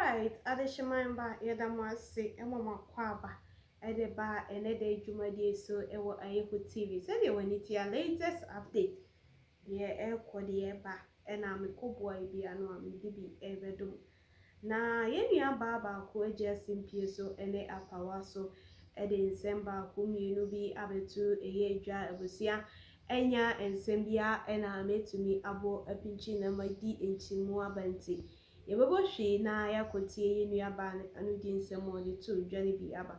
Alright, adeshimamba yedamase emama kwaba edeba enede jumadi so ewo ayeku TV. Say they when it your latest update. The kodi eba ena me kobo ebi anu am dibi ebedo. Na yenua baba ko eje simpie so ene apawa so ede nsemba ko mienu bi abetu eye edwa abusia enya ensembia ena metumi abo apinchi na madi enchimu abanti. Yebebo hwe na yakotie yenua ba anu di nsemo de to dwane bi aba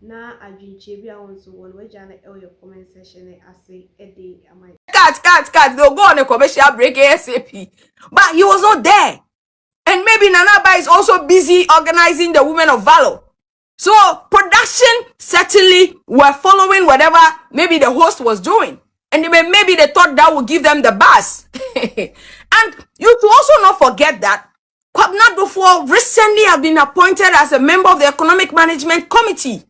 na adwinche bi a wonso won waja na e comment section ase ede amai cut they'll go on a commercial break ASAP, but he was not there. And maybe Nanaba is also busy organizing the Women of Valor. So production certainly were following whatever maybe the host was doing, and maybe they thought that would give them the buzz. And you to also not forget that Kwabena Duffuor recently have been appointed as a member of the Economic Management Committee.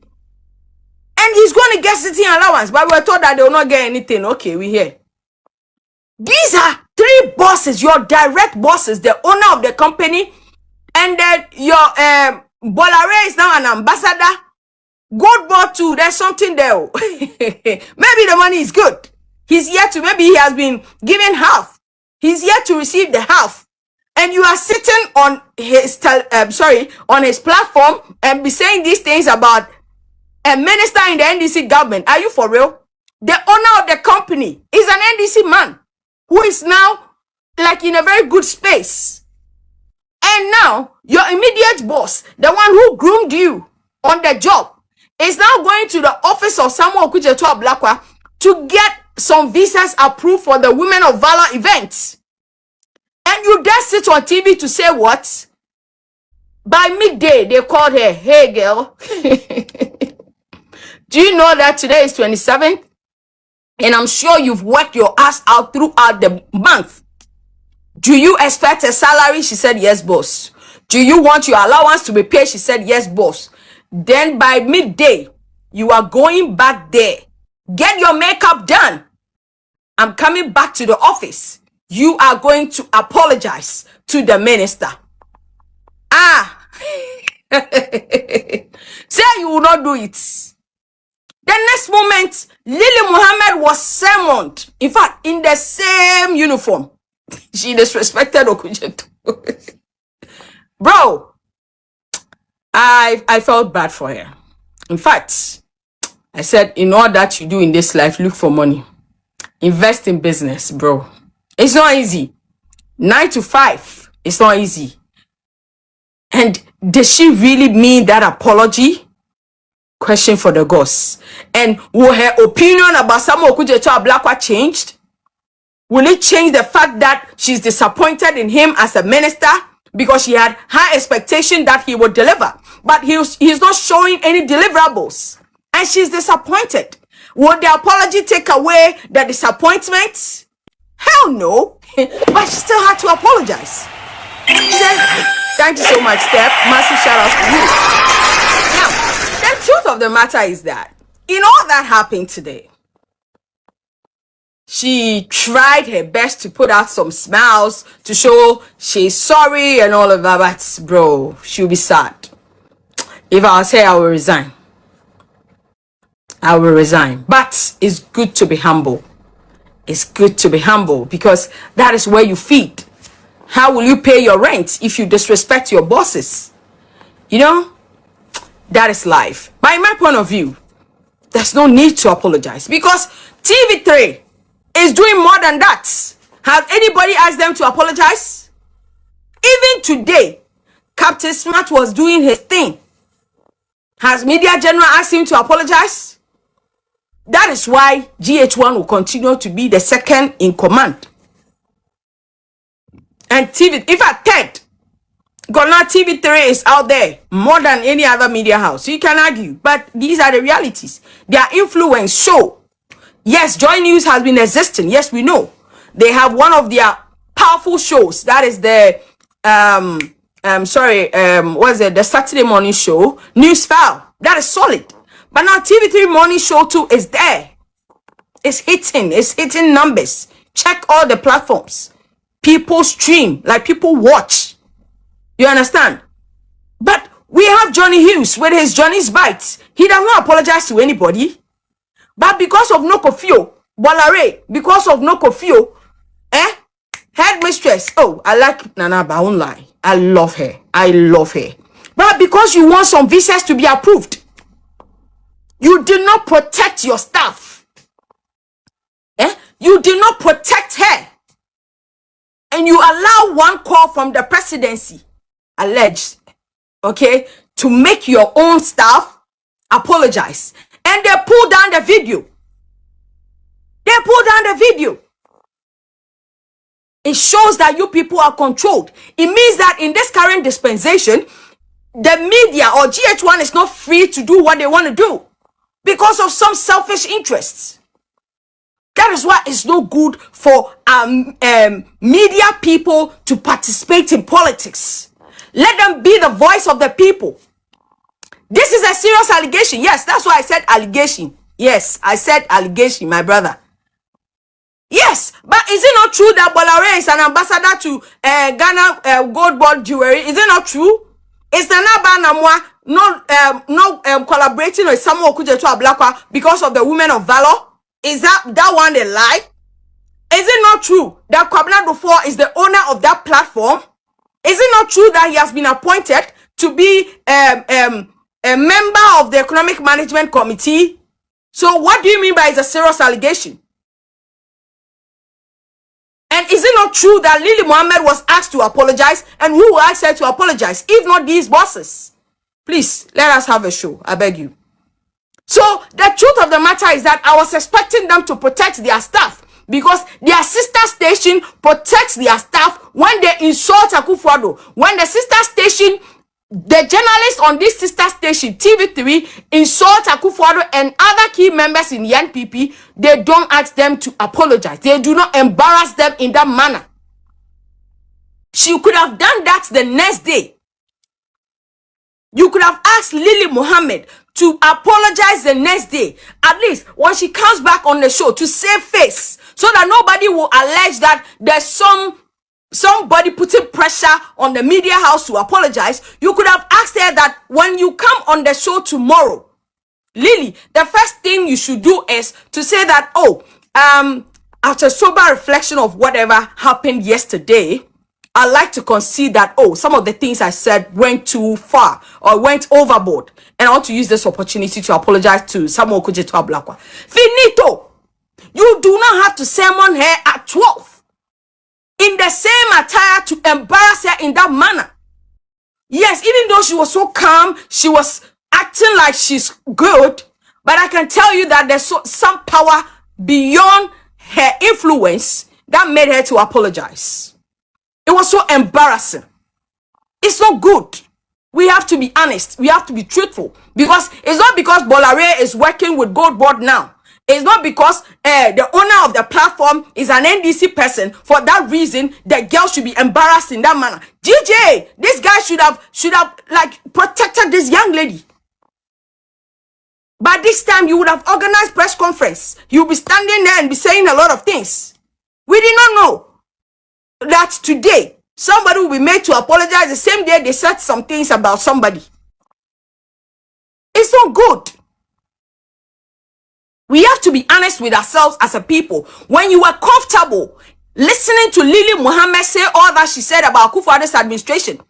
And he's going to get sitting allowance, but we were told that they will not get anything. Okay, we hear. These are three bosses, your direct bosses, the owner of the company, and then your Bolare is now an ambassador. Goldboard too, there's something there. Maybe the money is good. He's yet to, maybe he has been given half. He's yet to receive the half. And you are sitting on his on his platform and be saying these things about a minister in the NDC government. Are you for real? The owner of the company is an NDC man who is now like in a very good space. And now your immediate boss, the one who groomed you on the job, is now going to the office of Samuel Okujeto Ablakwa to get some visas approved for the Women of Valor events. And you dare sit on TV to say what? By midday, they called her, hey girl. Do you know that today is 27th? And I'm sure you've worked your ass out throughout the month. Do you expect a salary? She said, yes, boss. Do you want your allowance to be paid? She said, yes, boss. Then by midday, you are going back there. Get your makeup done. I'm coming back to the office. You are going to apologize to the minister. Say you will not do it. The next moment, Lily Muhammad was summoned. In fact, in the same uniform. She disrespected Okujeto. Bro, I felt bad for her. In fact, I said, in all that you do in this life, look for money. Invest in business, bro. It's not easy. 9 to 5. It's not easy. And did she really mean that apology? Question for the gods. And will her opinion about Samuel Okujeto Ablakwa changed? Will it change the fact that she's disappointed in him as a minister because she had high expectation that he would deliver, but he's not showing any deliverables, and she's disappointed? Will the apology take away the disappointment? Hell no. But she still had to apologize. Thank you so much, Steph. Massive shout out to you. Now, the truth of the matter is that in all that happened today, she tried her best to put out some smiles to show she's sorry and all of that, but bro, she'll be sad. If I was here, I will resign. I will resign. But it's good to be humble. It's good to be humble because that is where you feed. How will you pay your rent if you disrespect your bosses? You know, that is life. But in my point of view, there's no need to apologize because TV3 is doing more than that. Has anybody asked them to apologize? Even today, Captain Smart was doing his thing. Has Media General asked him to apologize? That is why GH1 will continue to be the second in command. And TV, in fact, third. Because now TV3 is out there more than any other media house. You can argue, but these are the realities. Their influence show. Yes, Joy News has been existing. Yes, we know. They have one of their powerful shows. That is the the Saturday morning show, News File. That is solid. But now TV3 morning show too is there. It's hitting numbers. Check all the platforms. People stream, like people watch. You understand? But we have Johnny Hughes with his Johnny's Bites. He does not apologize to anybody. But because of NPPFUO, Bolare, because of NPPFUO, headmistress. Oh, I like Nana, but I won't lie. I love her. I love her. But because you want some visas to be approved, you did not protect your staff. You did not protect her. And you allow one call from the presidency, alleged, okay, to make your own staff apologize. And they pull down the video. They pull down the video. It shows that you people are controlled. It means that in this current dispensation, the media or GH1 is not free to do what they want to do because of some selfish interests. That is why it's no good for media people to participate in politics. Let them be the voice of the people. This is a serious allegation. Yes, that's why I said allegation. Yes, I said allegation, my brother. Yes, but is it not true that Bolare is an ambassador to Ghana gold bond jewelry? Is it not true? Is the Naba Namwa collaborating with Samuel Okujeto Ablakwa because of the Women of Valor? Is that one a lie? Is it not true that Kwabena Dufo is the owner of that platform? Is it not true that he has been appointed to be a member of the Economic Management Committee? So what do you mean by it's a serious allegation? And is it not true that Lily Mohammed was asked to apologize? And who will ask her to apologize if not these bosses? Please, let us have a show. I beg you. So the truth of the matter is that I was expecting them to protect their staff because their sister station protects their staff when they insult Akufo-Addo. When the sister station, the journalists on this sister station, TV3, insult Akufo-Addo and other key members in the NPP, they don't ask them to apologize. They do not embarrass them in that manner. She could have done that the next day. You could have asked Lily Mohammed to apologize the next day, at least when she comes back on the show, to save face, so that nobody will allege that there's somebody putting pressure on the media house to apologize. You could have asked her that when you come on the show tomorrow, Lily, the first thing you should do is to say that, after sober reflection of whatever happened yesterday, I like to concede that, some of the things I said went too far or went overboard. And I want to use this opportunity to apologize to Samuel Okujeto Ablakwa. Finito! You do not have to sermon her at 12 in the same attire to embarrass her in that manner. Yes, even though she was so calm, she was acting like she's good, but I can tell you that there's some power beyond her influence that made her to apologize. It was so embarrassing. It's not good. We have to be honest. We have to be truthful. Because it's not because Bolare is working with Gold Board now. It's not because the owner of the platform is an NDC person. For that reason, the girl should be embarrassed in that manner. GJ, this guy should have like protected this young lady. But this time, you would have organized press conference. You'll be standing there and be saying a lot of things. We did not know that today somebody will be made to apologize the same day they said some things about somebody. It's not good. We have to be honest with ourselves as a people. When you are comfortable listening to Lily Mohammed say all that she said about Akufo-Addo's administration,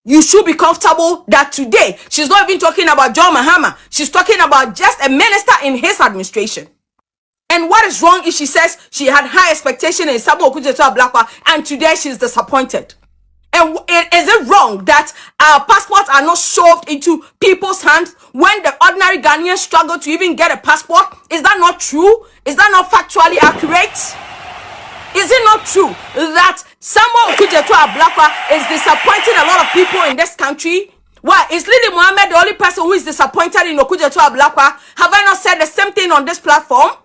you should be comfortable that today she's not even talking about John Mahama. She's talking about just a minister in his administration. And what is wrong if she says she had high expectation in Samuel Okujeto Ablakwa and today she's disappointed? And is it wrong that our passports are not shoved into people's hands when the ordinary Ghanaians struggle to even get a passport? Is that not true? Is that not factually accurate? Is it not true that Samuel Okujeto Ablakwa is disappointing a lot of people in this country? Why? Is Lily Mohammed the only person who is disappointed in Okujeto Ablakwa? Have I not said the same thing on this platform?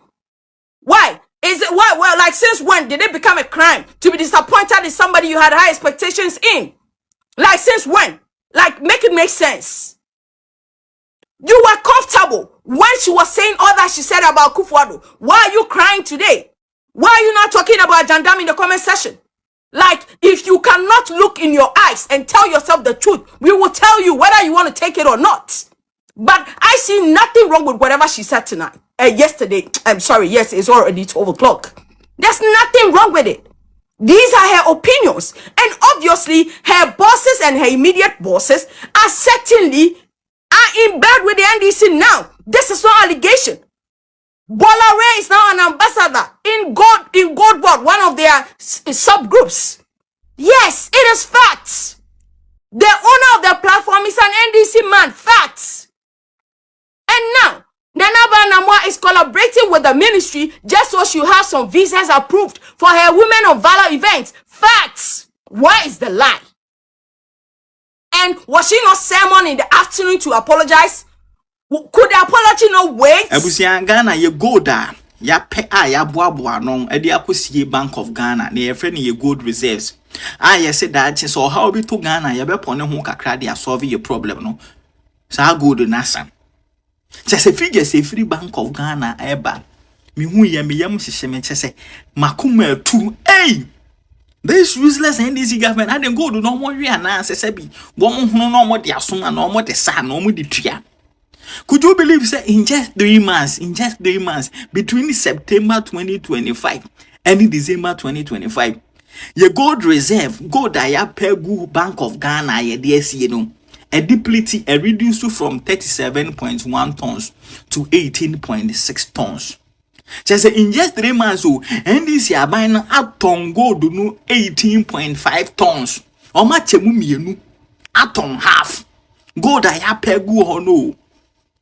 Why? Is it why? Well, like since when did it become a crime to be disappointed in somebody you had high expectations in? Like since when? Like make it make sense. You were comfortable when she was saying all that she said about Akufo-Addo. Why are you crying today? Why are you not talking about Jandam in the comment section? Like, if you cannot look in your eyes and tell yourself the truth, we will tell you whether you want to take it or not. But I see nothing wrong with whatever she said tonight. Yesterday. I'm sorry. Yes, it's already 12 o'clock. There's nothing wrong with it. These are her opinions. And obviously, her bosses and her immediate bosses are certainly in bed with the NDC now. This is no allegation. Bolare is now an ambassador in God Board, one of their subgroups. Yes, it is facts. The owner of the platform is an NDC man. Facts. And now, Nana Namwa is collaborating with the ministry just so she has some visas approved for her Women of Valor events. Facts. Where is the lie? And was she not sermon in the afternoon to apologize? Could the apology not wait? Abusia Ghana ye go da ya pe ya boaboa no e de akosie Bank of Ghana na ye friend ye gold reserves. Ye say that so how be to Ghana ye be pone ho kakra de solve your problem no. Sa gold na sam. Just a figure say free Bank of Ghana eba. Me hu ye me yam hihye me chese makoma tu this useless NDC government I didn't go to no more we na say bi wo mo hunu no mo de asom na no mo de sa no mo de tua. Could you believe say in just 3 months, between September 2025 and December 2025, your gold reserve, gold aya pegu Bank of Ghana, ye DSC, no, a depleted, a reduced from 37.1 tons to 18.6 tons. Just in just 3 months, NDC are buying a ton gold no 18.5 tons. Or much a ton half. Gold aya pegu or no.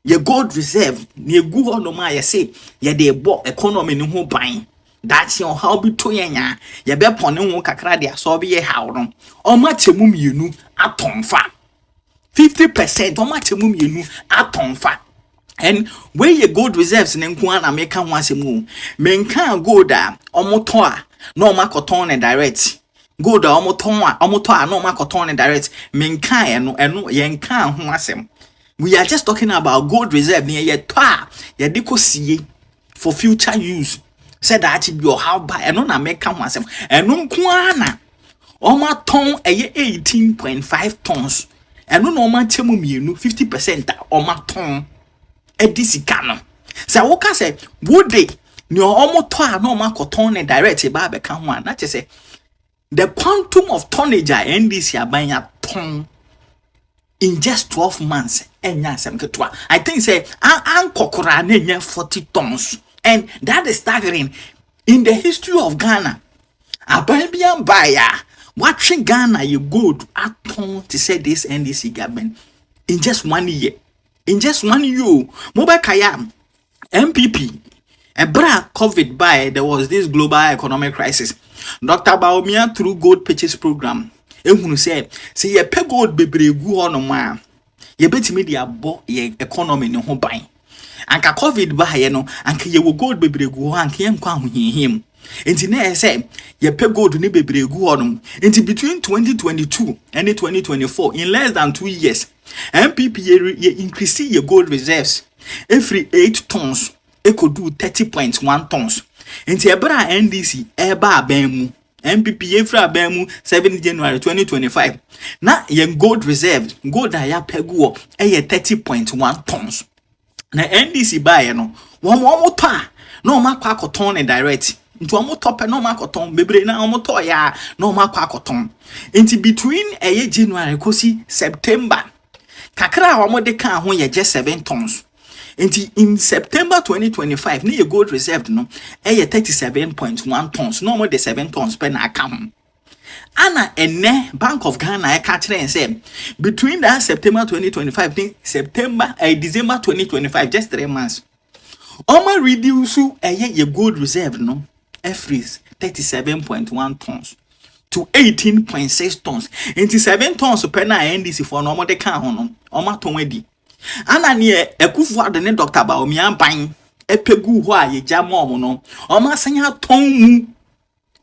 Ye gold reserve, ye go on no ma ye say, ye de bo economy no ho ban. That's your how be to yenya, ye be pone ho kakra de aso be ye haw no. O ma chemu mienu aton fa. 50% o ma chemu mienu aton fa. And where ye gold reserves ne nko na make kan wasemu. Menka gold a omoto a no ma koton ne direct. Gold a omoto a no ma koton ne direct. Menka eno ye nka ho asem. We are just talking about gold reserve near your toa, your decosie for future use. Said that it be your how buy and on make come myself and no kuana. Oma ton a year 18.5 tons. And no man temu me 50% oma ton a disicano. So what say would they no almost toa no ma cotton and direct barbe can one. Not just say the quantum of tonnage NDC are buying a ton in just 12 months. I think say kokora nenya 40 tons, and that is staggering in the history of Ghana. Ababian buyer watching Ghana you go to aton to say this NDC government in just 1 year. In just 1 year, mobile kaya MPP a bra COVID by there was this global economic crisis. Dr. Baumia through gold purchase program. Ehunu say ye pe gold bebregu hono ma. Ye betimi dia bo ye economy ne ho ban. Anka COVID ba ye no anka ye wo gold bebregu ho anka ye nkwa ahohihim. Enti na say ye pe gold ne bebregu hono. Enti between 2022 and 2024 in less than 2 years MPP ye increase ye gold reserves every 8 tons e could do 30.1 tons. Enti ebra NDC eba abenmu MPP Efra Bemu 7 January 2025. Na yen gold reserve, gold aya pegu e 30.1 tons. Na NDC buy no, wo ta no ma kwa koton and direct. Nti wo top no ma koton bebre na wo to ya no ma kwa koton. Nti between January kosi September, kakra wo de kan ho ye just 7 tons. In September 2025, ni your gold reserve no, 37.1 tons. No more than 7 tons per account. Anna ene Bank of Ghana I catch and say between that September 2025 December 2025, just 3 months. Oma reduce your gold reserve no, freeze 37.1 tons to 18.6 tons. Into 7 tons per NDC for no more the can no. Oma tonwedi. Ana ne ekufu ade ne Dr. Baumia ban epegu ho a ye jamom no o ma sanya ton mu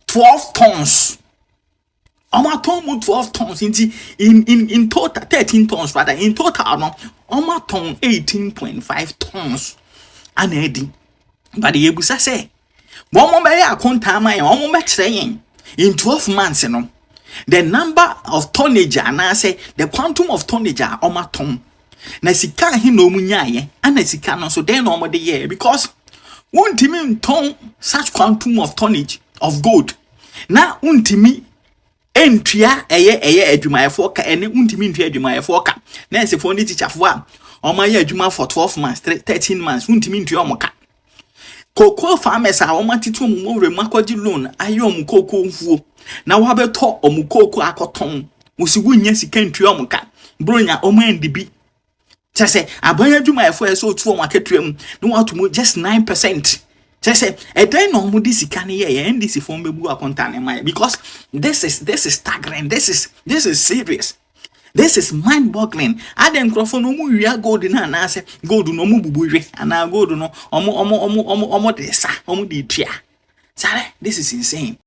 12 tons o ma ton mu 12 tons in total 13 tons rather in total no o ma ton 18.5 tons ana edi but ye busa say mo be ya konta man o mo be kire yen in 12 months, you know, the number of tonnage and I say the quantum of tonnage are on my tongue. Na sika he no munyaye, and na sika no so then no the year because untimi ton such quantum of tonnage of gold. Na untimi entria eye adwumayefo ka ene untimi ntria adwumayefo ka. Na se for ni teacher fo a o ma ye adwuma for 12 months, 13 months untimi ntria o mo ka. Cocoa farmers are o ma titu mo re makwaji loan ayo mo cocoa mfuo. Na wa beto o mo cocoa akoton. Usigu nya sika ntria o mo ka. Bronya o ma ndibi. Say abanya adwumayefo so tuo marketuam no want to just 9%. Say e den no mo di sika ne ye NDC form bebu akonta ne mai because this is staggering. This is serious. This is mind-boggling. Adem crofo no mu wia gold na say gold no mu bubuwe ana gold no omo de sa omo de tua. Sare, this is insane.